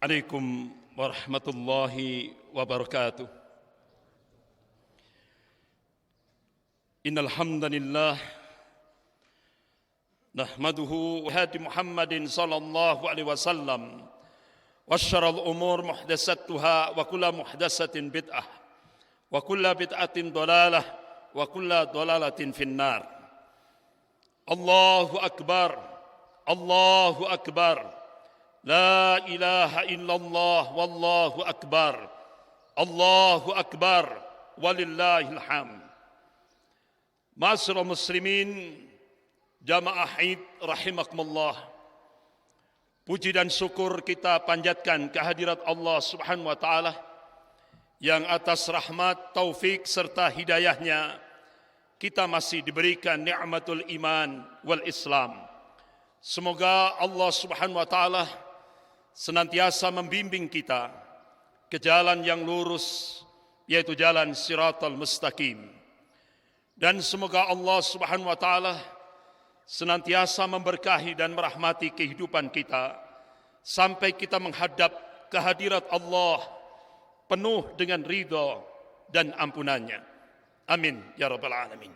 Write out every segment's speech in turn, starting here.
Assalamualaikum warahmatullahi wabarakatuh. Innal hamdalillah nahmaduhu wa hadi Muhammadin sallallahu alaihi wasallam wa syarrul umur muhdatsatuha wa kullu muhdatsatin bid'ah wa kullu bid'atin dhalalah wa kullu dhalalatin finnar. Allahu akbar, Allahu akbar. La ilaha illallah wallahu akbar. Allahu akbar walillahil hamd. Ma'asyiral muslimin, jamaah Id rahimakumullah. Puji dan syukur kita panjatkan kehadirat Allah Subhanahu wa taala yang atas rahmat, taufik serta hidayahnya kita masih diberikan nikmatul iman wal Islam. Semoga Allah Subhanahu wa taala senantiasa membimbing kita ke jalan yang lurus, yaitu jalan Shiratal Mustaqim. Dan semoga Allah Subhanahu wa taala senantiasa memberkahi dan merahmati kehidupan kita sampai kita menghadap kehadirat Allah penuh dengan ridha dan ampunannya. Amin ya rabbal alamin.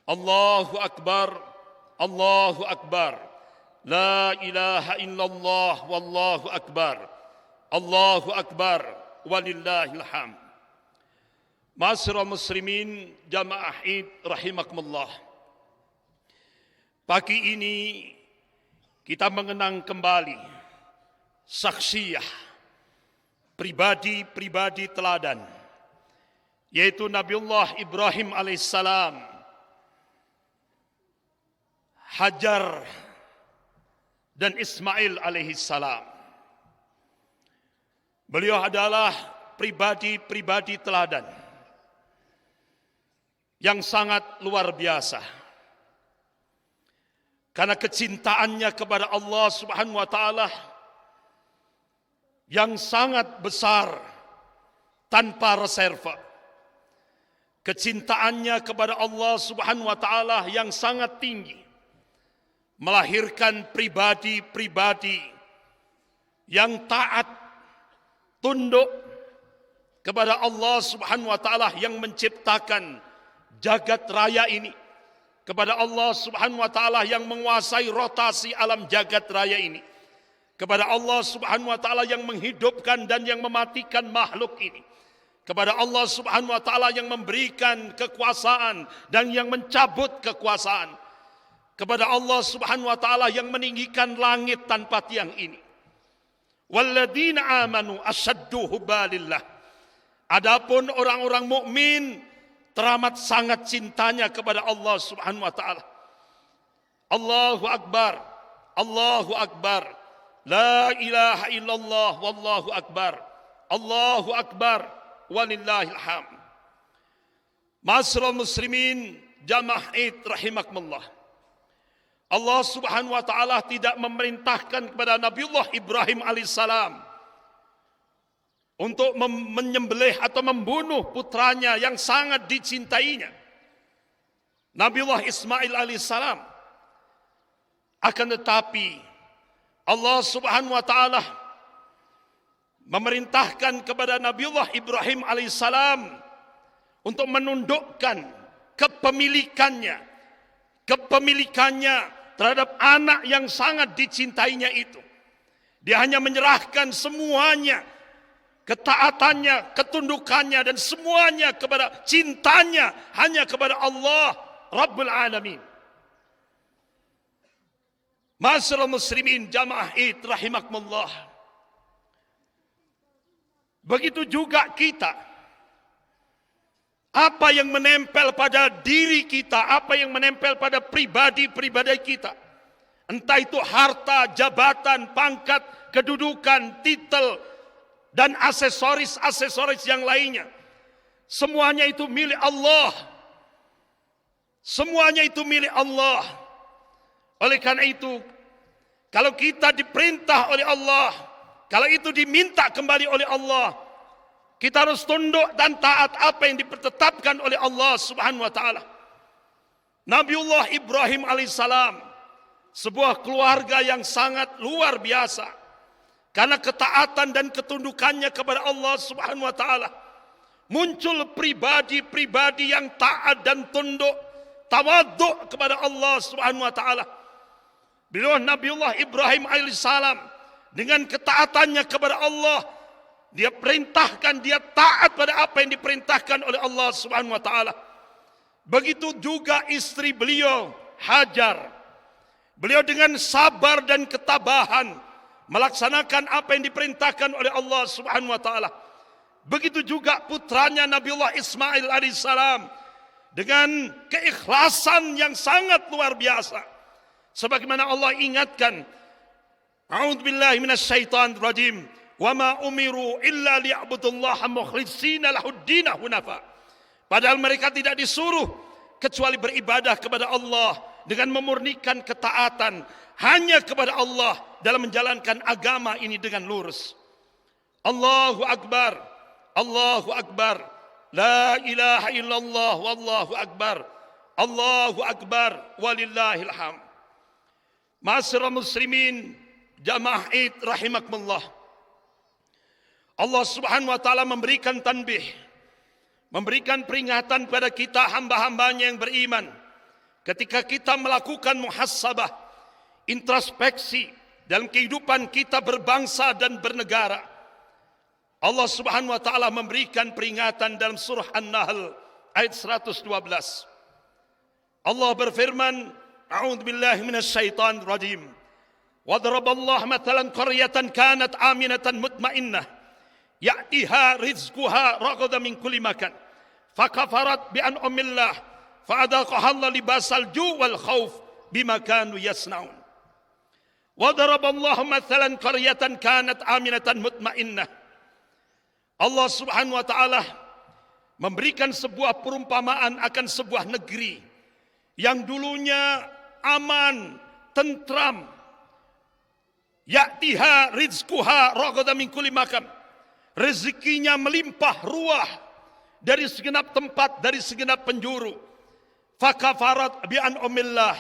Allahu akbar, Allahu akbar. La ilaha illallah wallahu akbar. Allahu akbar walillahil hamd. Ma'asyiral muslimin, jamaah Id rahimakumullah. Pagi ini kita mengenang kembali saksiyah pribadi-pribadi teladan, yaitu Nabiullah Ibrahim alaihissalam, Hajar dan Ismail alaihissalam. Beliau adalah pribadi-pribadi teladan yang sangat luar biasa karena kecintaannya kepada Allah Subhanahu wa taala yang sangat besar tanpa reserva. Kecintaannya kepada Allah Subhanahu wa taala yang sangat tinggi melahirkan pribadi-pribadi yang taat, tunduk kepada Allah Subhanahu wa taala yang menciptakan jagat raya ini, kepada Allah Subhanahu wa taala yang menguasai rotasi alam jagat raya ini, kepada Allah Subhanahu wa taala yang menghidupkan dan yang mematikan makhluk ini, kepada Allah Subhanahu wa taala yang memberikan kekuasaan dan yang mencabut kekuasaan, kepada Allah Subhanahu wa taala yang meninggikan langit tanpa tiang ini. Walladzina amanu asyaddu hubbalillah. Adapun orang-orang mukmin teramat sangat cintanya kepada Allah Subhanahu wa taala. Allahu akbar, Allahu akbar. La ilaha illallah wallahu akbar. Allahu akbar walillahil hamd. Ma'asyiral muslimin, jamaah Id rahimakumullah. Allah Subhanahu wa taala tidak memerintahkan kepada Nabiullah Ibrahim alaihissalam untuk menyembelih atau membunuh putranya yang sangat dicintainya, Nabiullah Ismail alaihissalam. Akan tetapi Allah Subhanahu wa taala memerintahkan kepada Nabiullah Ibrahim alaihissalam untuk menundukkan kepemilikannya terhadap anak yang sangat dicintainya itu. Dia hanya menyerahkan semuanya, ketaatannya, ketundukannya, dan semuanya kepada cintanya hanya kepada Allah Rabbul Alamin. Ma'asyiral muslimin, jamaah Id rahimakumullah. Begitu juga kita. Apa yang menempel pada diri kita, apa yang menempel pada pribadi-pribadi kita, entah itu harta, jabatan, pangkat, kedudukan, titel, dan aksesoris-aksesoris yang lainnya, semuanya itu milik Allah. Semuanya itu milik Allah. Oleh karena itu, kalau kita diperintah oleh Allah, kalau itu diminta kembali oleh Allah, kita harus tunduk dan taat apa yang ditetapkan oleh Allah Subhanahu wa taala. Nabiullah Ibrahim alaihissalam, sebuah keluarga yang sangat luar biasa. karena ketaatan dan ketundukannya kepada Allah Subhanahu wa taala, muncul pribadi-pribadi yang taat dan tunduk, tawadhu kepada Allah Subhanahu wa taala. Beliau Nabiullah Ibrahim alaihissalam dengan ketaatannya kepada Allah, dia perintahkan, dia taat pada apa yang diperintahkan oleh Allah Subhanahu wa taala. Begitu juga istri beliau Hajar. Beliau dengan sabar dan ketabahan melaksanakan apa yang diperintahkan oleh Allah Subhanahu wa taala. Begitu juga putranya Nabiullah Ismail alaihissalam dengan keikhlasan yang sangat luar biasa. Sebagaimana Allah ingatkan, A'udzubillahi minasyaitonir rajim, wa ma umiru illa liya'budullaha mukhlishina lahuddin hunafa. Padahal mereka tidak disuruh kecuali beribadah kepada Allah dengan memurnikan ketaatan hanya kepada Allah dalam menjalankan agama ini dengan lurus. Allahu Akbar, Allahu Akbar, la ilaha illallah, wallahu akbar, Allahu Akbar, walillahil hamd. Ma'asyiral muslimin, jamaah Id rahimakumullah. Allah Subhanahu wa taala memberikan tanbih, memberikan peringatan pada kita hamba-hambanya yang beriman. Ketika kita melakukan muhasabah, introspeksi dalam kehidupan kita berbangsa dan bernegara, Allah Subhanahu wa taala memberikan peringatan dalam surah An-Nahl ayat 112. Allah berfirman, A'udzubillahi minasyaitonir rajim. Wa daraballahu mathalan qaryatan kanat aminatan mutmainnah ya'tiha rizquha ragadan min kulli makan fakafarat bi an'amillah fa'adaqaha Allah libasal ju' wal khauf bima kanu yasnaun. Wa daraballahu mathalan qaryatan kanat aminatan mutmainnah. Allah Subhanahu wa taala memberikan sebuah perumpamaan akan sebuah negeri yang dulunya aman, tentram. Ya'tiha rizquha ragadan min kulli makan. Rezekinya melimpah ruah dari segenap tempat, dari segenap penjuru. Fakafarat bi an'amillah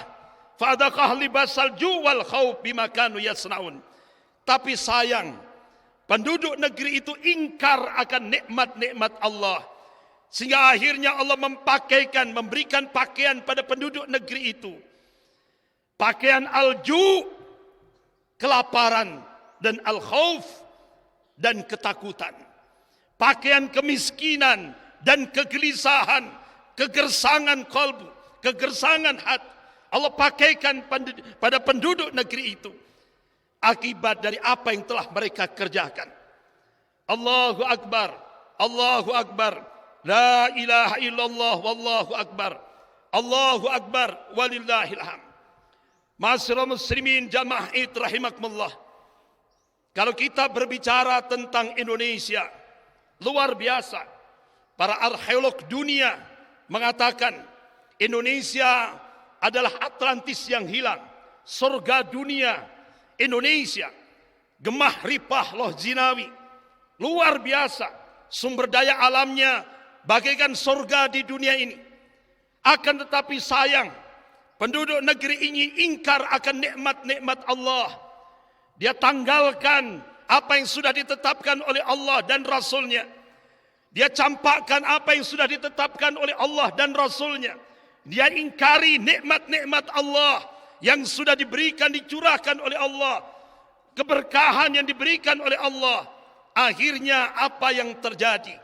fa'adaqah libasal ju' wal khauf bima kanu yasnaun. Tapi sayang, penduduk negeri itu ingkar akan nikmat-nikmat Allah. Sehingga akhirnya Allah memberikan pakaian pada penduduk negeri itu. Pakaian al-ju', kelaparan, dan al-khauf, dan ketakutan. Pakaian kemiskinan dan kegelisahan, kegersangan kalbu, kegersangan hati. Allah pakaikan pada penduduk negeri itu. Akibat dari apa yang telah mereka kerjakan. Allahu Akbar, Allahu Akbar, la ilaha illallah, wallahu akbar, Allahu Akbar, walillahil hamd. Ma'asyiral muslimin, jamaah Id rahimakumullah. Kalau kita berbicara tentang Indonesia, luar biasa. Para arkeolog dunia mengatakan Indonesia adalah Atlantis yang hilang, surga dunia Indonesia, Gemah Ripah Loh Zinawi, luar biasa. Sumber daya alamnya bagaikan surga di dunia ini. Akan tetapi sayang, penduduk negeri ini ingkar akan nikmat-nikmat Allah. Dia tanggalkan apa yang sudah ditetapkan oleh Allah dan Rasulnya. Dia campakkan apa yang sudah ditetapkan oleh Allah dan Rasulnya. Dia ingkari nikmat-nikmat Allah yang sudah diberikan, dicurahkan oleh Allah. Keberkahan yang diberikan oleh Allah. Akhirnya apa yang terjadi?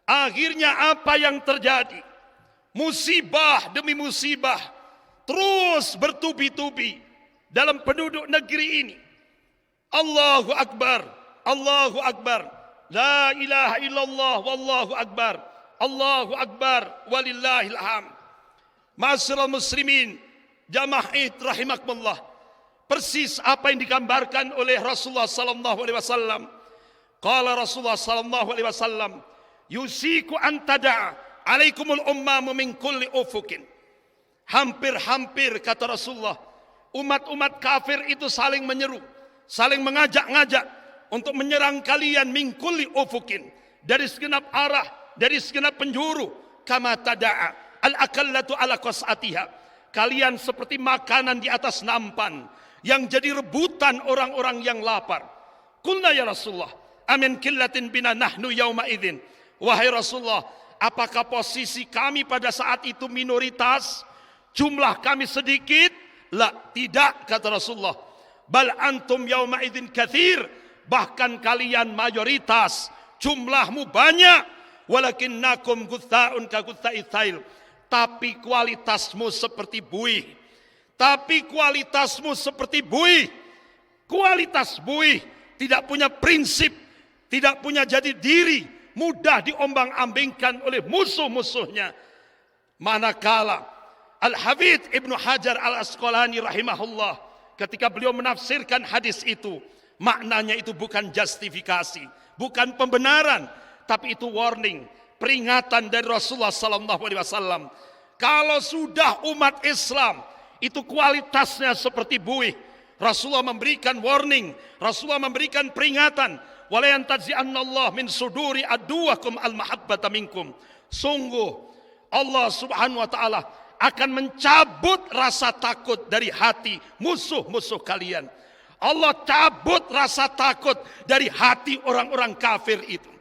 Akhirnya apa yang terjadi? Musibah demi musibah terus bertubi-tubi dalam penduduk negeri ini. Allahu Akbar, Allahu Akbar, la ilaha illallah, wallahu akbar, Allahu Akbar, walillahil hamd. Ma'asyiral muslimin, jamaah Id rahimakumullah. Persis apa yang digambarkan oleh Rasulullah sallallahu alaihi wasallam. Qala Rasulullah sallallahu alaihi wasallam, yusiku an tada'a alaikumul ummamu min kulli ufukin. Hampir-hampir kata Rasulullah, umat-umat kafir itu saling menyeru, saling mengajak-ngajak untuk menyerang kalian min kulli ufukin, dari segenap arah, dari segenap penjuru. Kama tada'a al-akallatu ala qas'atiha. Kalian seperti makanan di atas nampan yang jadi rebutan orang-orang yang lapar. Qulna ya Rasulullah, amin killatin bina nahnu yauma idzin. Wahai Rasulullah, apakah posisi kami pada saat itu minoritas? Jumlah kami sedikit? La, tidak, kata Rasulullah. Bal antum yauma idzin katsir. Bahkan kalian mayoritas, jumlahmu banyak. Walakinnakum gutha'un ka gutha'its tsail. Tapi kualitasmu seperti buih. Tapi kualitasmu seperti buih. Kualitas buih tidak punya prinsip, tidak punya jati diri, mudah diombang-ambingkan oleh musuh-musuhnya. Manakala Al-Hafidz Ibnu Hajar Al-Asqalani rahimahullah, ketika beliau menafsirkan hadis itu, maknanya itu bukan justifikasi, bukan pembenaran, tapi itu warning, peringatan dari Rasulullah sallallahu alaihi wasallam. Kalau sudah umat Islam itu kualitasnya seperti buih, Rasulullah memberikan warning, Rasulullah memberikan peringatan. Wala yantazi'annallahu min suduri aduwakum al-mahabbata minkum. Sungguh Allah Subhanahu wa taala akan mencabut rasa takut dari hati musuh-musuh kalian. Allah cabut rasa takut dari hati orang-orang kafir itu.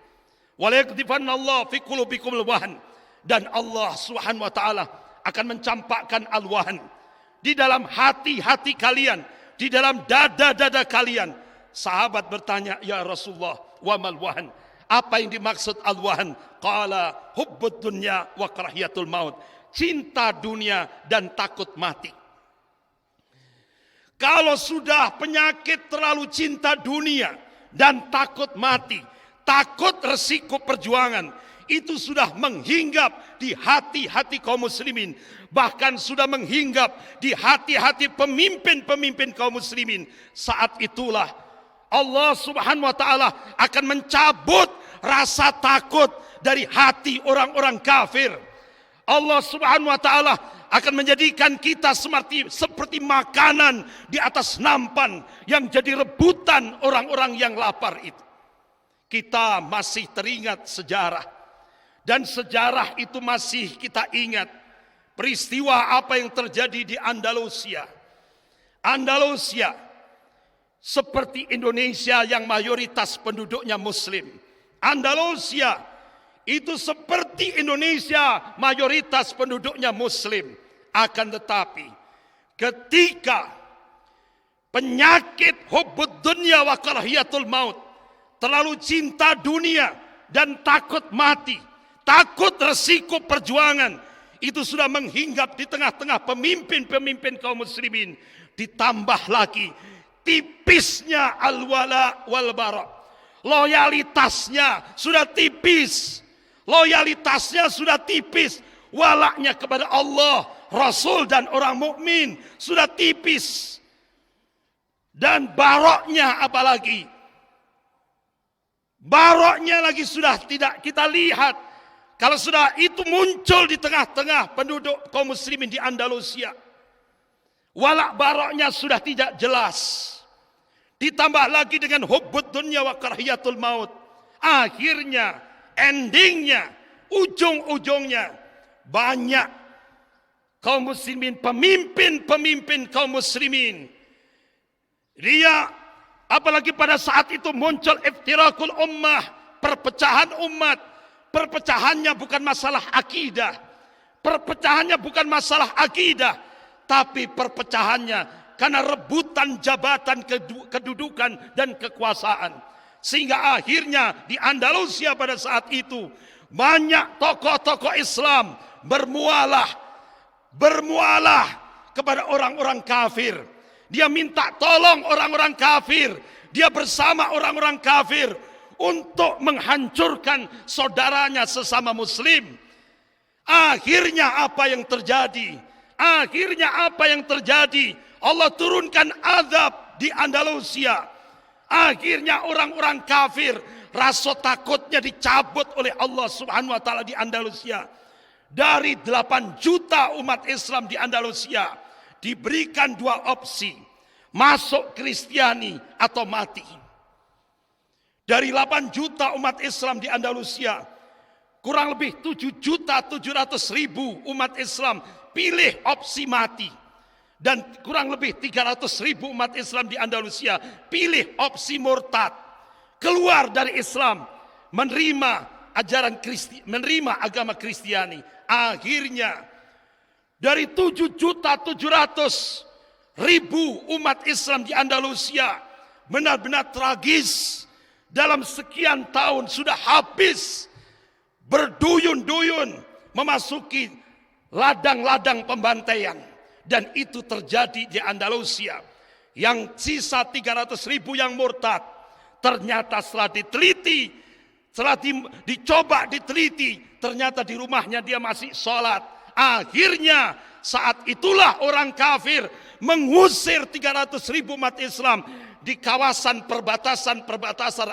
Wala yakdifannallahu fi qulubikumul wahn. Dan Allah Subhanahu wa taala akan mencampakkan al-wahn di dalam hati-hati kalian, di dalam dada-dada kalian. Sahabat bertanya, ya Rasulullah, wa mal wahn? Apa yang dimaksud al-wahn? Qala hubbud dunya wa karahiyatul maut. Cinta dunia dan takut mati. Kalau sudah penyakit terlalu cinta dunia dan takut mati, takut resiko perjuangan, itu sudah menghinggap di hati-hati kaum muslimin. Bahkan sudah menghinggap di hati-hati pemimpin-pemimpin kaum muslimin. Saat itulah Allah Subhanahu wa taala akan mencabut rasa takut dari hati orang-orang kafir. Allah Subhanahu wa taala akan menjadikan kita seperti makanan di atas nampan yang jadi rebutan orang-orang yang lapar itu. Kita masih teringat sejarah, dan sejarah itu masih kita ingat. Peristiwa apa yang terjadi di Andalusia. Andalusia seperti Indonesia yang mayoritas penduduknya muslim. Andalusia itu seperti Indonesia mayoritas penduduknya muslim. Akan tetapi ketika penyakit hubbud dunya wa karahiyatul maut, terlalu cinta dunia dan takut mati, takut resiko perjuangan, itu sudah menghinggap di tengah-tengah pemimpin-pemimpin kaum muslimin. Ditambah lagi tipisnya al-wala wal bara. Loyalitasnya sudah tipis. Loyalitasnya sudah tipis. Walaknya kepada Allah, Rasul dan orang mukmin sudah tipis. Dan baroknya apalagi? Baroknya lagi sudah tidak kita lihat. Kalau sudah itu muncul di tengah-tengah penduduk kaum muslimin di Andalusia, walak baroknya sudah tidak jelas. Ditambah lagi dengan hubbud dunya wa karahiyatul maut. Akhirnya, endingnya, ujung-ujungnya, banyak kaum muslimin, pemimpin-pemimpin kaum muslimin, dia apalagi pada saat itu muncul iftirakul ummah, perpecahan umat. Perpecahannya bukan masalah akidah. Perpecahannya bukan masalah akidah. Tapi perpecahannya karena rebutan jabatan, kedudukan dan kekuasaan. Sehingga akhirnya di Andalusia pada saat itu banyak tokoh-tokoh Islam bermualah kepada orang-orang kafir. Dia minta tolong orang-orang kafir. Dia bersama orang-orang kafir untuk menghancurkan saudaranya sesama muslim. Akhirnya apa yang terjadi? Allah turunkan azab di Andalusia. Akhirnya orang-orang kafir rasa takutnya dicabut oleh Allah Subhanahu wa taala di Andalusia. Dari 8 juta umat Islam di Andalusia diberikan 2 opsi, masuk Kristiani atau mati. Dari 8 juta umat Islam di Andalusia, kurang lebih 7.700.000 umat Islam pilih opsi mati. Dan kurang lebih 300.000 umat Islam di Andalusia pilih opsi murtad. keluar dari Islam, menerima ajaran menerima agama Kristiani. Akhirnya dari 7.700.000 umat Islam di Andalusia benar-benar tragis. Dalam sekian tahun sudah habis berduyun-duyun memasuki ladang-ladang pembantaian. Dan itu terjadi di Andalusia. Yang sisa 300.000 yang murtad, ternyata setelah diteliti, setelah dicoba diteliti, ternyata di rumahnya dia masih sholat. Akhirnya saat itulah orang kafir mengusir 300.000 umat Islam di kawasan perbatasan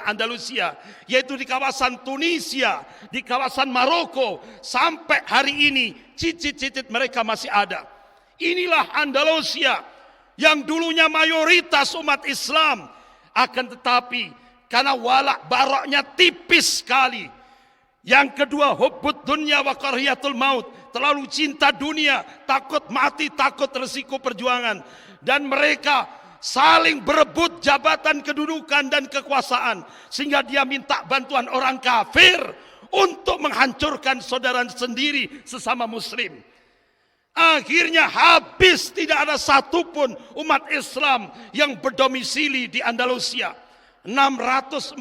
Andalusia, yaitu di kawasan Tunisia, di kawasan Maroko. Sampai hari ini cicit-cicit mereka masih ada. Inilah Andalusia yang dulunya mayoritas umat Islam, akan tetapi karena walak baroknya tipis sekali. Yang kedua, hubbud dunya wa karahiyatul maut, terlalu cinta dunia, takut mati, takut resiko perjuangan, dan mereka saling berebut jabatan, kedudukan, dan kekuasaan, sehingga dia minta bantuan orang kafir untuk menghancurkan saudara sendiri sesama muslim. Akhirnya habis, tidak ada satupun umat Islam yang berdomisili di Andalusia. 641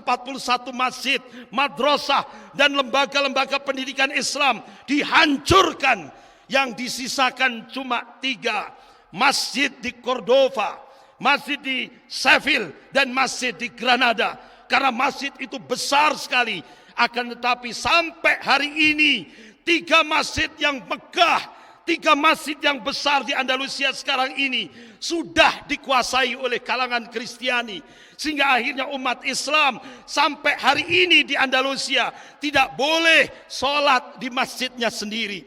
masjid, madrasah, dan lembaga-lembaga pendidikan Islam dihancurkan. Yang disisakan cuma 3 masjid di Cordova, masjid di Seville, dan masjid di Granada. Karena masjid itu besar sekali. Akan tetapi sampai hari ini 3 masjid yang megah, 3 masjid yang besar di Andalusia sekarang ini sudah dikuasai oleh kalangan Kristiani. Sehingga akhirnya umat Islam sampai hari ini di Andalusia tidak boleh sholat di masjidnya sendiri.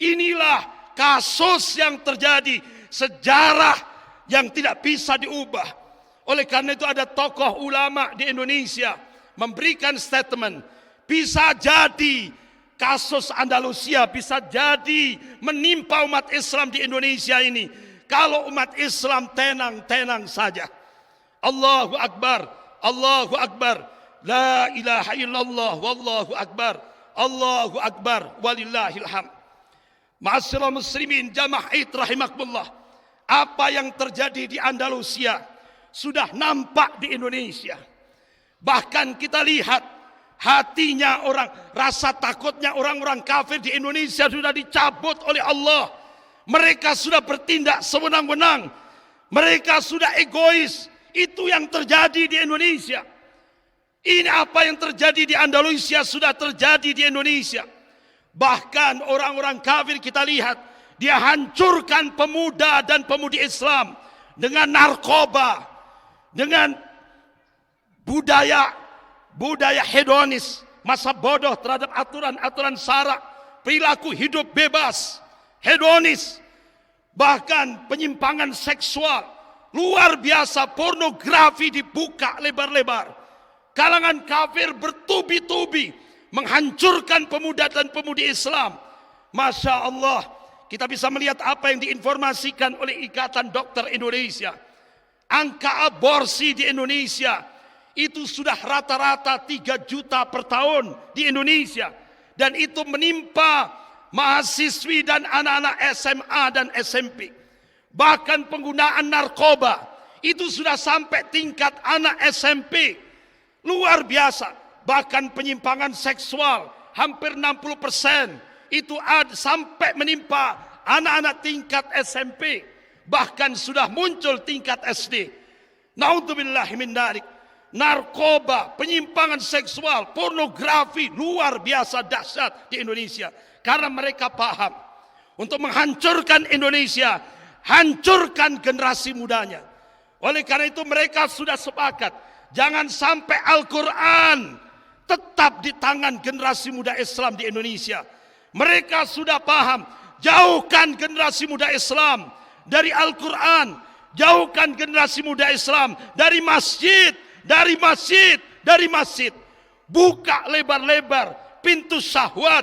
Inilah kasus yang terjadi, sejarah yang tidak bisa diubah. Oleh karena itu ada tokoh ulama di Indonesia memberikan statement, bisa jadi kasus Andalusia bisa jadi menimpa umat Islam di Indonesia ini kalau umat Islam tenang-tenang saja. Allahu Akbar, Allahu Akbar, la ilaha illallah, wallahu akbar, Allahu Akbar, walillahil hamd. Ma'asyiral muslimin jamaah Id rahimakumullah, apa yang terjadi di Andalusia sudah nampak di Indonesia. Bahkan kita lihat hatinya orang, rasa takutnya orang-orang kafir di Indonesia sudah dicabut oleh Allah. Mereka sudah bertindak sewenang-wenang, mereka sudah egois. Itu yang terjadi di Indonesia. Ini apa yang terjadi di Andalusia sudah terjadi di Indonesia. Bahkan orang-orang kafir kita lihat, dia hancurkan pemuda dan pemudi Islam dengan narkoba, dengan budaya hedonis, masa bodoh terhadap aturan-aturan syara, perilaku hidup bebas, hedonis, bahkan penyimpangan seksual luar biasa, pornografi dibuka lebar-lebar. Kalangan kafir bertubi-tubi menghancurkan pemuda dan pemudi Islam. Masya Allah, kita bisa melihat apa yang diinformasikan oleh Ikatan Dokter Indonesia. Angka aborsi di Indonesia itu sudah rata-rata 3 juta per tahun di Indonesia. Dan itu menimpa mahasiswi dan anak-anak SMA dan SMP. Bahkan penggunaan narkoba itu sudah sampai tingkat anak SMP. Luar biasa. Bahkan penyimpangan seksual hampir 60% itu sampai menimpa anak-anak tingkat SMP. Bahkan sudah muncul tingkat SD. Naudzubillahi min dzalik. Narkoba, penyimpangan seksual, pornografi luar biasa dahsyat di Indonesia. Karena mereka paham untuk menghancurkan Indonesia, hancurkan generasi mudanya. Oleh karena itu mereka sudah sepakat, jangan sampai Al-Quran tetap di tangan generasi muda Islam di Indonesia. Mereka sudah paham, jauhkan generasi muda Islam dari Al-Quran, jauhkan generasi muda Islam dari masjid, dari masjid. Buka lebar-lebar pintu syahwat,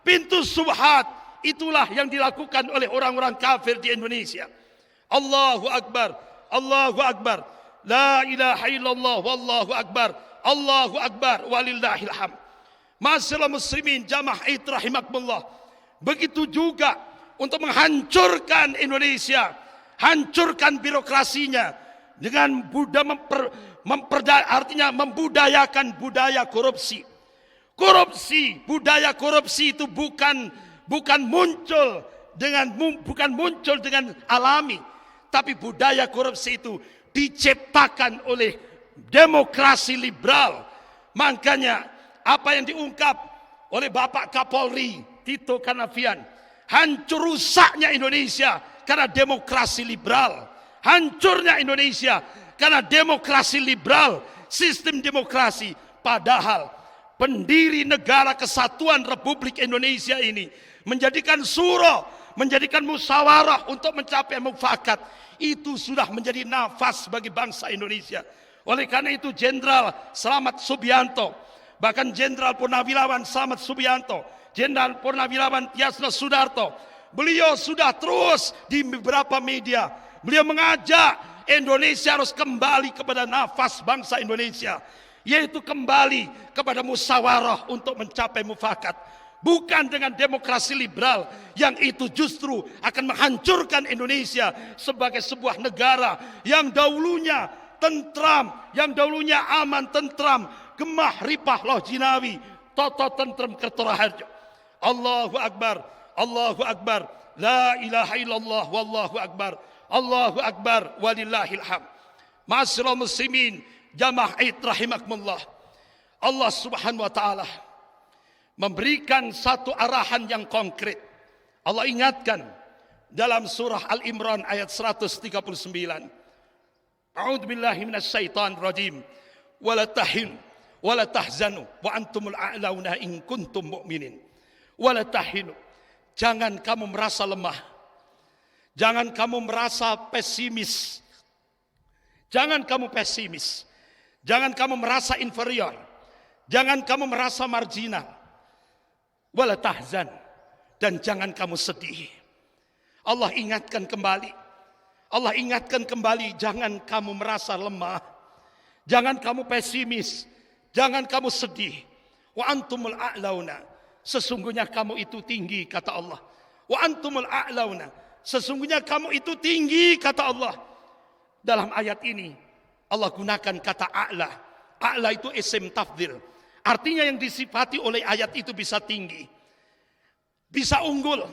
pintu subhat. Itulah yang dilakukan oleh orang-orang kafir di Indonesia. Allahu Akbar, Allahu Akbar, la ilaha illallah, wallahu akbar, Allahu Akbar, walillahil hamd. Masyaallah muslimin jamaah Id rahimakumullah. Begitu juga untuk menghancurkan Indonesia, hancurkan birokrasinya dengan artinya membudayakan budaya korupsi. Budaya korupsi itu bukan muncul dengan alami, tapi budaya korupsi itu diciptakan oleh demokrasi liberal. Makanya apa yang diungkap oleh Bapak Kapolri Tito Karnavian, hancur rusaknya Indonesia karena demokrasi liberal. Hancurnya Indonesia karena demokrasi liberal, sistem demokrasi. Padahal pendiri negara kesatuan Republik Indonesia ini menjadikan suro, menjadikan musyawarah untuk mencapai mufakat. Itu sudah menjadi nafas bagi bangsa Indonesia. Oleh karena itu Jenderal Slamet Subianto, bahkan Jenderal Purnawirawan Slamet Subianto, Jenderal Purnawirawan Tiasno Sudarto, beliau sudah terus di beberapa media, beliau mengajak Indonesia harus kembali kepada nafas bangsa Indonesia, yaitu kembali kepada musyawarah untuk mencapai mufakat. Bukan dengan demokrasi liberal yang itu justru akan menghancurkan Indonesia sebagai sebuah negara yang dahulunya tentram, yang dahulunya aman tentram, gemah ripah loh jinawi, toto tentram kertoraharjo. Allahu Akbar, Allahu Akbar, la ilaha illallah, wallahu akbar, Allahu Akbar, walillahil hamd. Masyaallah muslimin jamaah Id rahimakumullah. Allah Subhanahu wa taala memberikan satu arahan yang konkret. Allah ingatkan dalam surah Al-Imran ayat 139. A'udzu billahi minasyaitonir rajim. Wala tahinu wala tahzanu wa antumul a'launa in kuntum mu'minin. Wala tahinu. Jangan kamu merasa lemah. Jangan kamu merasa pesimis. Jangan kamu pesimis. Jangan kamu merasa inferior. Jangan kamu merasa marginal. Wala tahzan, dan jangan kamu sedih. Allah ingatkan kembali. Allah ingatkan kembali, jangan kamu merasa lemah. Jangan kamu pesimis. Jangan kamu sedih. Wa antumul a'launa. Sesungguhnya kamu itu tinggi, kata Allah. Wa antumul a'launa. Sesungguhnya kamu itu tinggi, kata Allah. Dalam ayat ini Allah gunakan kata a'la. A'la itu isim tafdhil. Artinya yang disifati oleh ayat itu bisa tinggi, bisa unggul.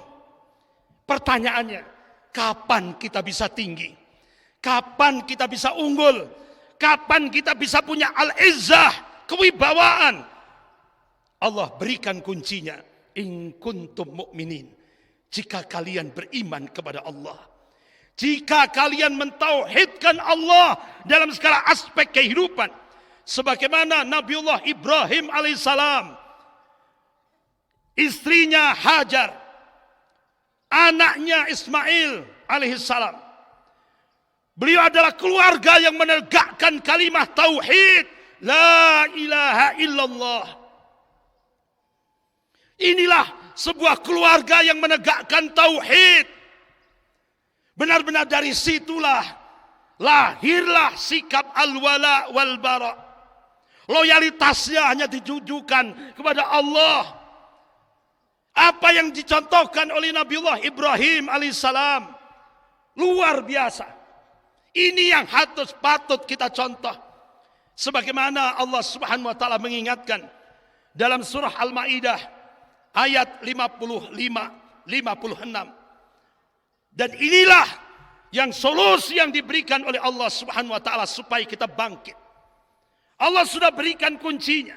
Pertanyaannya, kapan kita bisa tinggi? Kapan kita bisa unggul? Kapan kita bisa punya al-izzah, kewibawaan? Allah berikan kuncinya. In kuntum mu'minin. Jika kalian beriman kepada Allah. Jika kalian mentauhidkan Allah dalam segala aspek kehidupan. Sebagaimana Nabiullah Ibrahim alaihissalam, istrinya Hajar, anaknya Ismail alaihissalam. Beliau adalah keluarga yang menegakkan kalimat tauhid, la ilaha illallah. Inilah sebuah keluarga yang menegakkan tauhid. Benar-benar dari situlah lahirlah sikap al-wala wal bara. Loyalitasnya hanya ditujukan kepada Allah. Apa yang dicontohkan oleh Nabiullah Ibrahim alaihissalam luar biasa. Ini yang harus patut kita contoh. Sebagaimana Allah Subhanahu wa taala mengingatkan dalam surah Al-Maidah ayat 55, 56. Dan inilah yang solusi yang diberikan oleh Allah Subhanahu wa taala supaya kita bangkit. Allah sudah berikan kuncinya.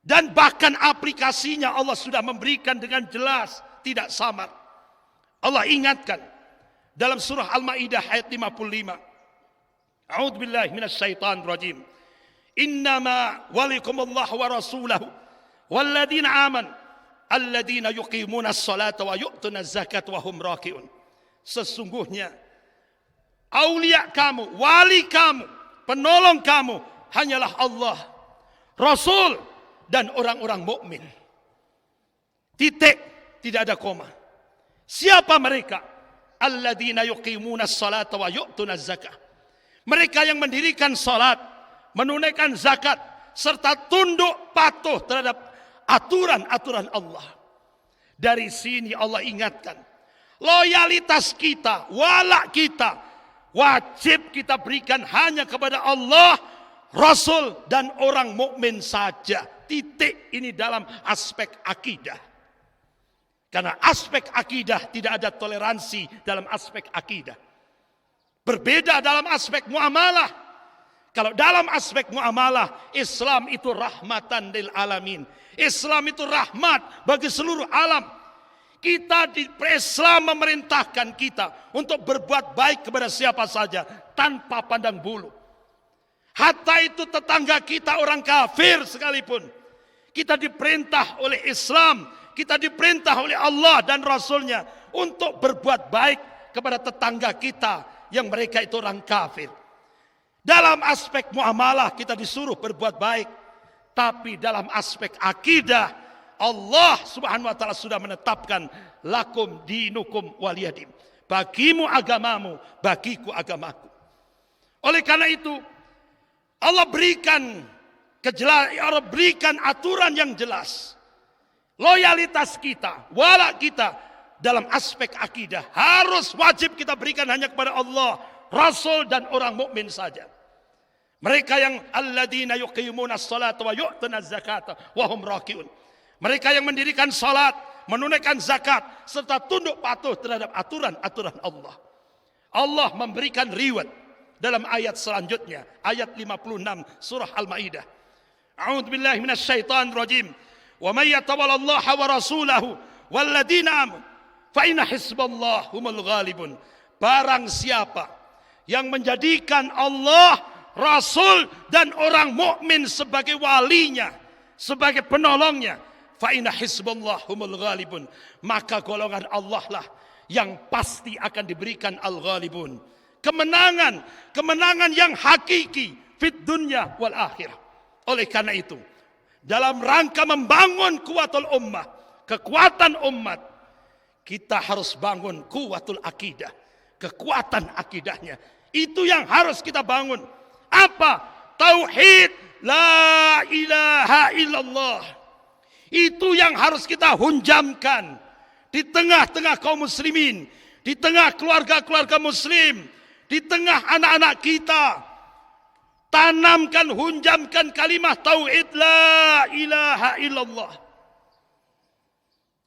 Dan bahkan aplikasinya Allah sudah memberikan dengan jelas, tidak samar. Allah ingatkan dalam surah Al-Maidah ayat 55. A'udzu billahi minasyaitonir rajim. Innama walikumullahu wa rasulahu walladzina amanu alladzina yuqimuna as-salata wa yu'tuna az-zakata wa hum raki'un. Sesungguhnya aulia kamu, wali kamu, penolong kamu hanyalah Allah, Rasul, dan orang-orang mukmin. Titik, tidak ada koma. Siapa mereka? Alladzina yuqimuna as-salata wa yu'tuna az-zakah. Mereka yang mendirikan salat, menunaikan zakat, serta tunduk patuh terhadap aturan-aturan Allah. Dari sini Allah ingatkan, loyalitas kita, walak kita, wajib kita berikan hanya kepada Allah, Rasul, dan orang mukmin saja. Titik. Ini dalam aspek akidah. Karena aspek akidah tidak ada toleransi dalam aspek akidah. Berbeda dalam aspek muamalah. Kalau dalam aspek muamalah, Islam itu rahmatan lil alamin. Islam itu rahmat bagi seluruh alam. Kita di Islam memerintahkan kita untuk berbuat baik kepada siapa saja tanpa pandang bulu. Hatta itu tetangga kita orang kafir sekalipun. Kita diperintah oleh Islam, kita diperintah oleh Allah dan Rasulnya untuk berbuat baik kepada tetangga kita yang mereka itu orang kafir. Dalam aspek muamalah kita disuruh berbuat baik. Tapi dalam aspek akidah, Allah subhanahu wa ta'ala sudah menetapkan lakum dinukum waliyadim. Bagimu agamamu, bagiku agamaku. Oleh karena itu, Allah berikan aturan yang jelas. Loyalitas kita, walak kita dalam aspek akidah harus wajib kita berikan hanya kepada Allah, Rasul, dan orang mukmin saja. Mereka yang alladzina yuqimuna as-salata wa yu'tuna az-zakata wa hum raki'un. Mereka yang mendirikan salat, menunaikan zakat, serta tunduk patuh terhadap aturan-aturan Allah. Allah memberikan reward dalam ayat selanjutnya, ayat 56 surah Al-Maidah. A'udzu billahi minasyaitonir rajim. Wa may yatawallallaha wa rasulahu walladzina amanu fa inna hizballahi humul ghalibun. Barang siapa yang menjadikan Allah, Rasul, dan orang mukmin sebagai walinya, sebagai penolongnya, fa inna hizballahi humul ghalibun, maka golongan Allah lah yang pasti akan diberikan al-ghalibun. Kemenangan yang hakiki fit dunya wal akhirah. Oleh karena itu, dalam rangka membangun kuwatul ummah, kekuatan umat, kita harus bangun kuwatul akidah, kekuatan akidahnya. Itu yang harus kita bangun. Apa? Tauhid la ilaha illallah. Itu yang harus kita hunjamkan di tengah-tengah kaum muslimin, di tengah keluarga-keluarga muslim, di tengah anak-anak kita. Tanamkan, hunjamkan kalimah tauhid la ilaha illallah.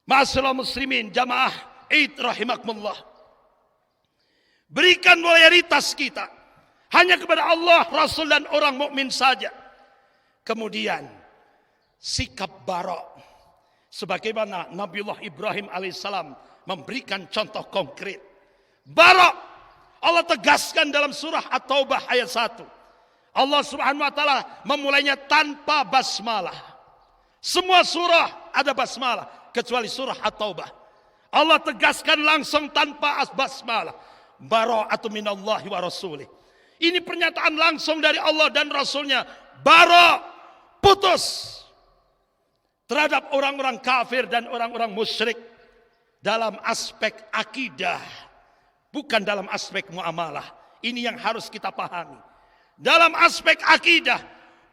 Ma'asyiral muslimin, jamaah Id rahimakumullah. Berikan loyalitas kita hanya kepada Allah, Rasul, dan orang mukmin saja. Kemudian sikap barok, sebagaimana Nabiullah Ibrahim alaihissalam memberikan contoh konkret. Barok Allah tegaskan dalam surah At-Taubah ayat 1. Allah subhanahu wa ta'ala memulainya tanpa basmalah. Semua surah ada basmalah kecuali surah At-Taubah. Allah tegaskan langsung tanpa basmalah. Bara'atu minallahi wa rasulih. Ini pernyataan langsung dari Allah dan Rasulnya. Bara', putus terhadap orang-orang kafir dan orang-orang musyrik dalam aspek akidah, bukan dalam aspek muamalah. Ini yang harus kita pahami. Dalam aspek akidah,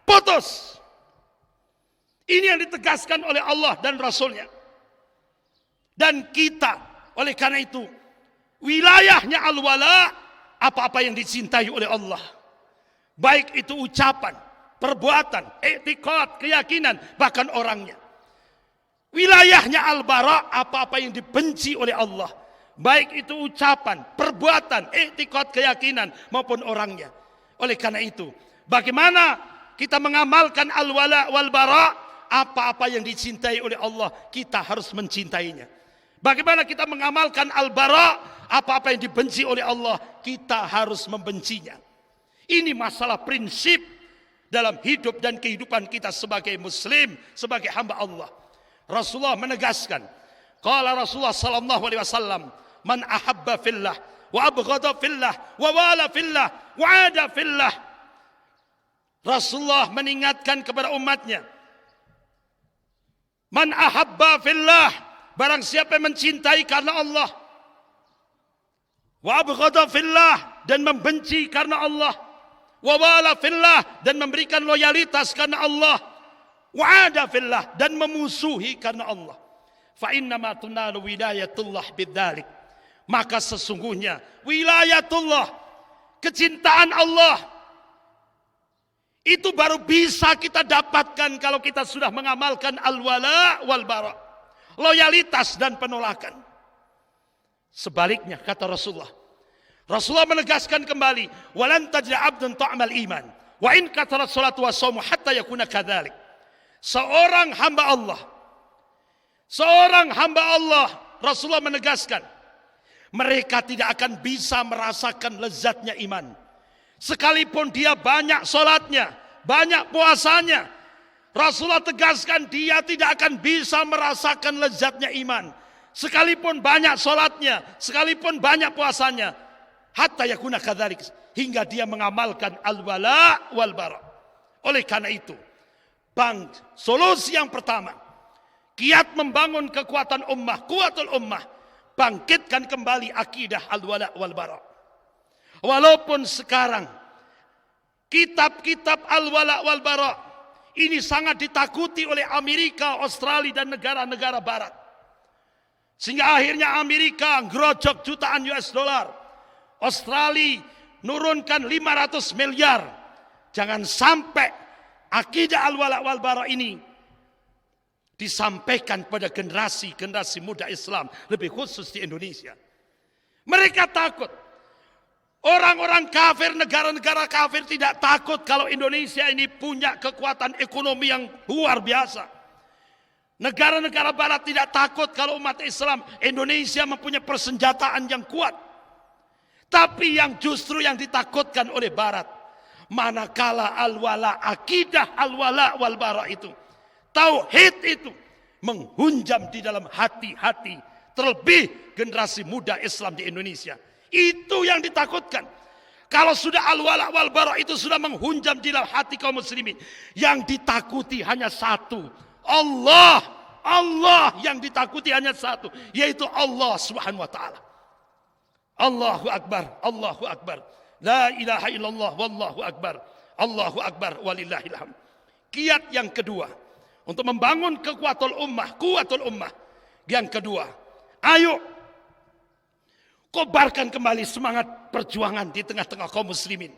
putus. Ini yang ditegaskan oleh Allah dan Rasulnya. Dan kita, oleh karena itu, wilayahnya al-wala, apa-apa yang dicintai oleh Allah. Baik itu ucapan, perbuatan, i'tiqad, keyakinan, bahkan orangnya. Wilayahnya al-bara, apa-apa yang dibenci oleh Allah. Baik itu ucapan, perbuatan, i'tiqad, keyakinan, maupun orangnya. Oleh karena itu, bagaimana kita mengamalkan al-wala wal-bara? Apa-apa yang dicintai oleh Allah, kita harus mencintainya. Bagaimana kita mengamalkan al-bara? Apa-apa yang dibenci oleh Allah, kita harus membencinya. Ini masalah prinsip dalam hidup dan kehidupan kita sebagai muslim, sebagai hamba Allah. Rasulullah menegaskan, qala Rasulullah sallallahu alaihi wasallam, man ahabba fillah wa abghada fillah wa wala fillah wa ada fillah. Rasulullah mengingatkan kepada umatnya, man ahabba fillah, barang siapa yang mencintai karena Allah, wa abghada fillah, dan membenci karena Allah, wa wala fillah, dan memberikan loyalitas karena Allah, wa ada fillah, dan memusuhi karena Allah. Fa innama tunalu wilayatullah bidzalik. Maka sesungguhnya wilayatullah, kecintaan Allah, itu baru bisa kita dapatkan kalau kita sudah mengamalkan al-wala wal bara, loyalitas dan penolakan. Sebaliknya kata Rasulullah menegaskan kembali, walan tajid 'abdan ta'mal iman wa in katharat salatu was-shaumu hatta yakuna kadzalik. Seorang hamba Allah, Rasulullah menegaskan, mereka tidak akan bisa merasakan lezatnya iman sekalipun dia banyak sholatnya, banyak puasanya. Rasulullah tegaskan dia tidak akan bisa merasakan lezatnya iman sekalipun banyak sholatnya, sekalipun banyak puasanya. Hatta yakuna kadzalik, hingga dia mengamalkan al-wala wal bara. Oleh karena itu, solusi yang pertama, kiat membangun kekuatan ummah, kuatul ummah, bangkitkan kembali akidah al-wala wal bara. Walaupun sekarang kitab-kitab al-wala wal bara ini sangat ditakuti oleh Amerika, Australia, dan negara-negara barat. Sehingga akhirnya Amerika ngerojok jutaan US dollar. Australia nurunkan 500 miliar. Jangan sampai akidah al-wala wal bara ini disampaikan pada generasi muda Islam, lebih khusus di Indonesia. Mereka takut. Orang-orang kafir, negara-negara kafir tidak takut kalau Indonesia ini punya kekuatan ekonomi yang luar biasa. Negara-negara barat tidak takut kalau umat Islam Indonesia mempunyai persenjataan yang kuat. Tapi yang justru yang ditakutkan oleh barat, manakala al-wala, akidah al-wala wal bara itu, tauhid itu menghunjam di dalam hati-hati, terlebih generasi muda Islam di Indonesia. Itu yang ditakutkan. Kalau sudah al-wala wal bara itu sudah menghunjam di dalam hati kaum muslimin, yang ditakuti hanya satu, Allah. Allah yang ditakuti hanya satu, yaitu Allah Subhanahu wa taala. Allahu akbar, Allahu akbar. La ilaha illallah wallahu akbar. Allahu akbar walillahil hamd. Kiat yang kedua untuk membangun kekuatan ummah, kuatul ummah. Yang kedua, ayo kobarkan kembali semangat perjuangan di tengah-tengah kaum muslimin,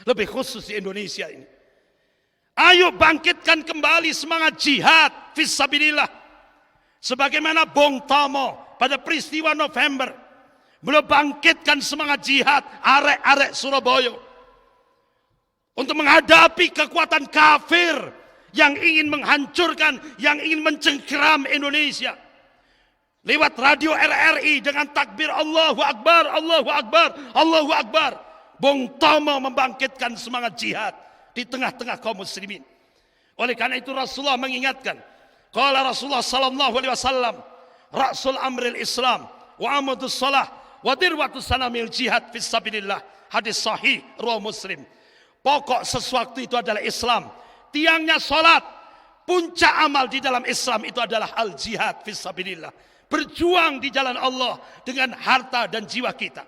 lebih khusus di Indonesia ini. Ayo bangkitkan kembali semangat jihad fisabilillah. Sebagaimana Bung Tomo pada peristiwa November beliau bangkitkan semangat jihad arek-arek Surabaya untuk menghadapi kekuatan kafir yang ingin menghancurkan, yang ingin mencengkeram Indonesia. Lewat radio RRI dengan takbir Allahu Akbar, Allahu Akbar, Allahu Akbar, Bung Tomo membangkitkan semangat jihad di tengah-tengah kaum muslimin. Oleh karena itu Rasulullah mengingatkan, qala Rasulullah sallallahu alaihi wasallam, ra'sul amril Islam wa amadus shalah wa dirwatus sanamil jihad fisabilillah. Hadis sahih riwayat Muslim. Pokok sesuatu itu adalah Islam, tiangnya salat, puncak amal di dalam Islam itu adalah al-jihad fisabilillah. Berjuang di jalan Allah dengan harta dan jiwa kita.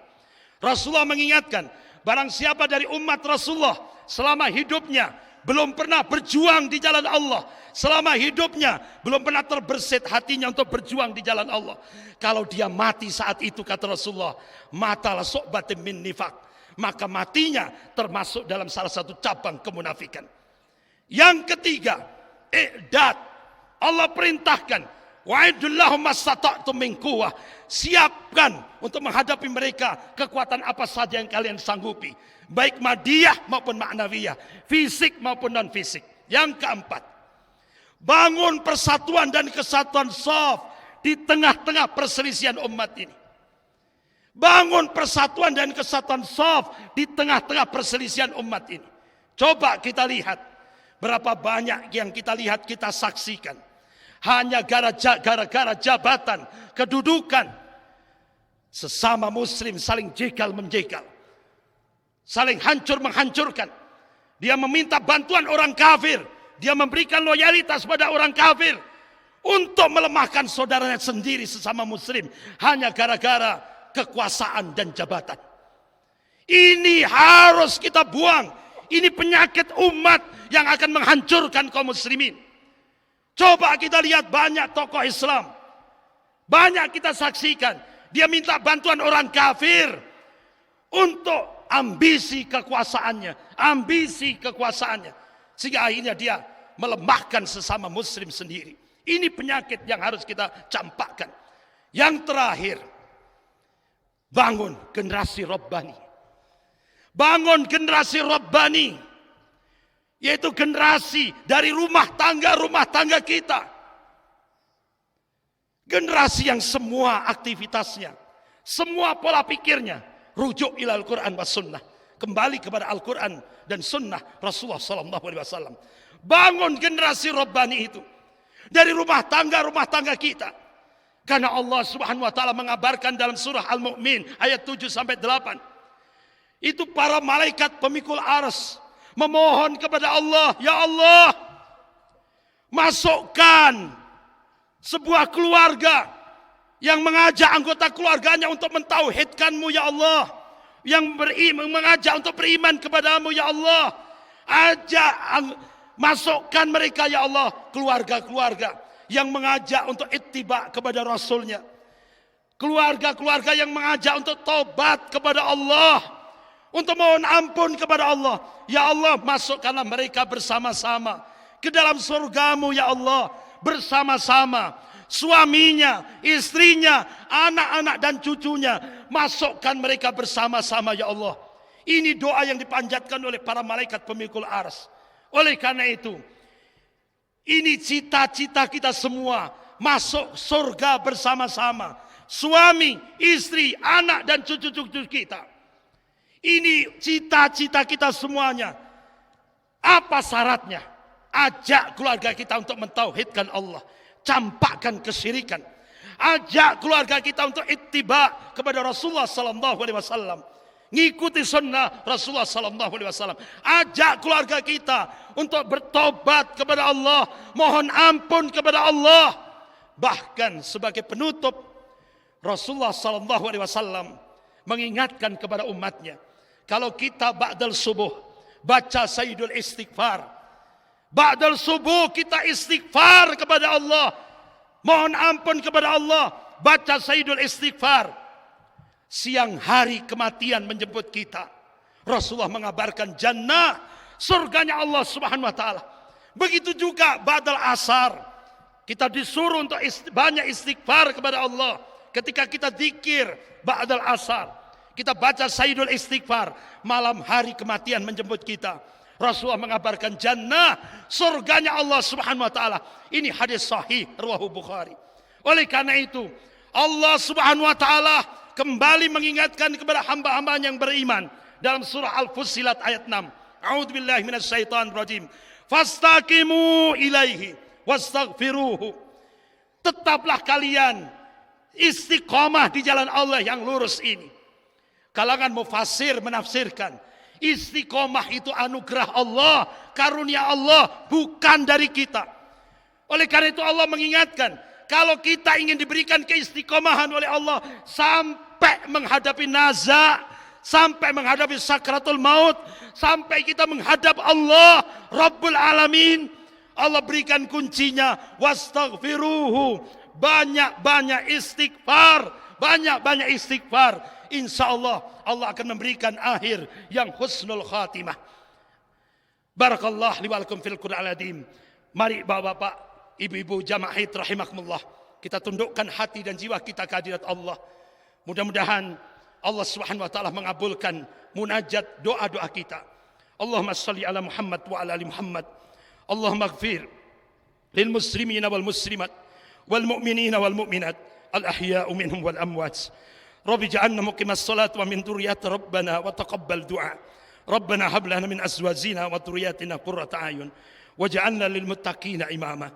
Rasulullah mengingatkan, barang siapa dari umat Rasulullah selama hidupnya belum pernah berjuang di jalan Allah, selama hidupnya belum pernah terbersit hatinya untuk berjuang di jalan Allah, kalau dia mati saat itu, kata Rasulullah, matalah so'batin min nifaq, maka matinya termasuk dalam salah satu cabang kemunafikan. Yang ketiga, i'dad. Allah perintahkan, wa'idullahu mastata'tum min quwwah. Siapkan untuk menghadapi mereka kekuatan apa saja yang kalian sanggupi, baik madiyah maupun ma'nawiyah, fisik maupun non fisik. Yang keempat, bangun persatuan dan kesatuan shaf di tengah-tengah perselisihan umat ini. Bangun persatuan dan kesatuan shaf di tengah-tengah perselisihan umat ini. Coba kita lihat berapa banyak yang kita lihat, kita saksikan, hanya gara-gara jabatan, kedudukan, sesama muslim saling jegal menjegal, saling hancur menghancurkan. Dia meminta bantuan orang kafir, dia memberikan loyalitas pada orang kafir untuk melemahkan saudaranya sendiri sesama muslim, hanya gara-gara kekuasaan dan jabatan. Ini harus kita buang, Ini penyakit umat yang akan menghancurkan kaum muslimin. Coba kita lihat banyak tokoh Islam. Banyak kita saksikan. Dia minta bantuan orang kafir untuk ambisi kekuasaannya. Sehingga akhirnya dia melemahkan sesama muslim sendiri. Ini penyakit yang harus kita campakkan. Yang terakhir, bangun generasi Rabbani. Bangun generasi Rabbani, yaitu generasi dari rumah tangga kita. Generasi yang semua aktivitasnya, semua pola pikirnya rujuk ila Al-Quran wa Sunnah, kembali kepada Al-Quran dan Sunnah Rasulullah SAW. Bangun generasi Rabbani itu dari rumah tangga kita. Karena Allah Subhanahu wa taala mengabarkan dalam surah Al-Mu'min ayat 7 sampai 8. Itu para malaikat pemikul arsy memohon kepada Allah, ya Allah, masukkan sebuah keluarga yang mengajak anggota keluarganya untuk mentauhidkan-Mu, ya Allah, yang mengajak untuk beriman kepadamu, ya Allah. Masukkan mereka, ya Allah, keluarga-keluarga yang mengajak untuk ittiba kepada Rasulnya. Keluarga-keluarga yang mengajak untuk tobat kepada Allah, untuk mohon ampun kepada Allah. Ya Allah, masukkanlah mereka bersama-sama ke dalam surgamu, ya Allah. Bersama-sama, suaminya, istrinya, anak-anak dan cucunya, masukkan mereka bersama-sama, ya Allah. Ini doa yang dipanjatkan oleh para malaikat pemikul arsy. Oleh karena itu, ini cita-cita kita semua, masuk surga bersama-sama. Suami, istri, anak dan cucu-cucu kita. Ini cita-cita kita semuanya. Apa syaratnya? Ajak keluarga kita untuk mentauhidkan Allah, campakkan kesyirikan. Ajak keluarga kita untuk ittiba kepada Rasulullah SAW, ngikuti sunnah Rasulullah SAW. Ajak keluarga kita untuk bertobat kepada Allah, mohon ampun kepada Allah. Bahkan sebagai penutup, Rasulullah SAW mengingatkan kepada umatnya, kalau kita ba'dal subuh baca Sayyidul Istighfar. Ba'dal subuh kita istighfar kepada Allah, mohon ampun kepada Allah, baca Sayyidul Istighfar. Siang hari kematian menjemput kita. Rasulullah mengabarkan jannah, surganya Allah Subhanahu wa taala. Begitu juga ba'dal asar, kita disuruh untuk banyak istighfar kepada Allah. Ketika kita zikir ba'dal asar, kita baca Sayyidul Istighfar, malam hari kematian menjemput kita. Rasulullah mengabarkan jannah, surganya Allah Subhanahu wa taala. Ini hadis sahih riwayat Bukhari. Oleh karena itu, Allah Subhanahu wa taala kembali mengingatkan kepada hamba-hamba yang beriman dalam surah Al-Fussilat ayat 6. A'udzubillahi minasyaitonir rajim. Fastaqimu ilaihi wastaghfiruhu. Tetaplah kalian istiqomah di jalan Allah yang lurus ini. Kalangan mufassir menafsirkan, istiqomah itu anugerah Allah, karunia Allah, bukan dari kita. Oleh karena itu Allah mengingatkan, kalau kita ingin diberikan keistiqomahan oleh Allah sampai menghadapi naza, sampai menghadapi sakratul maut, sampai kita menghadap Allah Rabbul Alamin, Allah berikan kuncinya, wastaghfiruhu, banyak-banyak istighfar, banyak-banyak istighfar. Insya Allah, Allah akan memberikan akhir yang husnul khatimah. Barakallah li wa lakum fil Qur'anil azim. Mari bapak-bapak, ibu-ibu jamaah haid rahimakumullah, kita tundukkan hati dan jiwa kita ke hadirat Allah. Mudah-mudahan Allah Subhanahu wa taala mengabulkan munajat doa-doa kita. Allahumma shalli ala Muhammad wa ala ali Muhammad. Allahumma ighfir lil muslimina wal muslimat wal mu'minina wal mu'minat al ahya'u minhum wal amwat. Rabbi ja'alna muqimas salat wa min dzurriyyati rabbana wa taqabbal du'a. Rabbana hab lana min azwajina wa dzurriyyatina qurrata a'yun waj'alna lil muttaqina imama.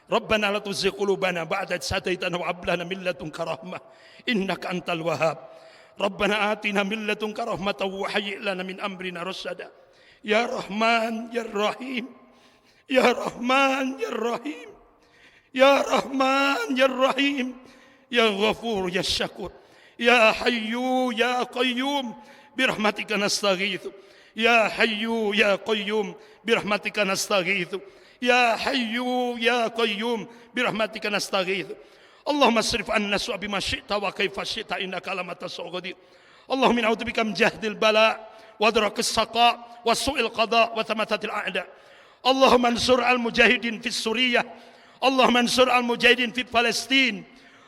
Rabbana la tuzigh qulubana ba'da idh hadaytana wa hab lana min ladunka rahmah innaka antal wahhab. Rabbana atina min ladunka rahmatan wa hayyi' lana min amrina rasyada. Ya Rahman ya Rahim. Ya Rahman ya Rahim. Ya Rahman ya Rahim. Ya Ghafur ya Syakur. Ya Hayyu ya Qayyum birahmatika nastaghitsu Ya Hayyu Ya Qayyum birahmatika nastaghitsu. Ya Hayyu Ya Qayyum birahmatika nastaghitsu. Allahumma asrif anna su'a bima syi'ta wa kaifa syi'ta innaka ala ma tasau qadir. Allahumma na'udzubika min jahdil bala wa drakis saqa wa su'il qada wa thamatatil a'da. Allahumma ansur al-mujahidin fi Suriah. Allahumma ansur al-mujahidin fi Palestin.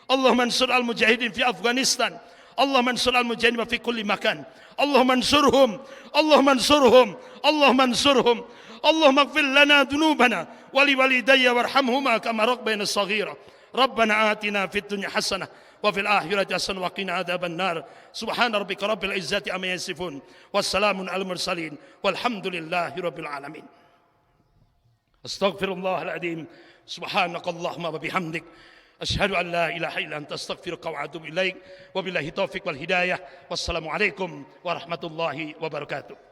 Allahumma ansur al-mujahidin fi Afghanistan. Allahumma ansur al-mujahidin fi kulli makan. Allahumma ansurhum. Allahumma ansurhum. Allahumma ansurhum. Allahumma ighfir lana dhunubana wa li walidayya warhamhuma kama rabbayana saghira. Rabbana atina fid dunya hasanah wa fil akhirati hasanah wa qina adzaban nar. Subhana rabbika rabbil izzati amma yasifun. Wassalamun alal mursalin walhamdulillahi rabbil alamin. Astaghfirullahal adzim. Subhanakallahumma wa bihamdik asyhadu an la ilaha illa anta astaghfiruka wa atubu ilaik. Wabillahi taufiq wal hidayah. Wassalamu alaikum warahmatullahi wabarakatuh.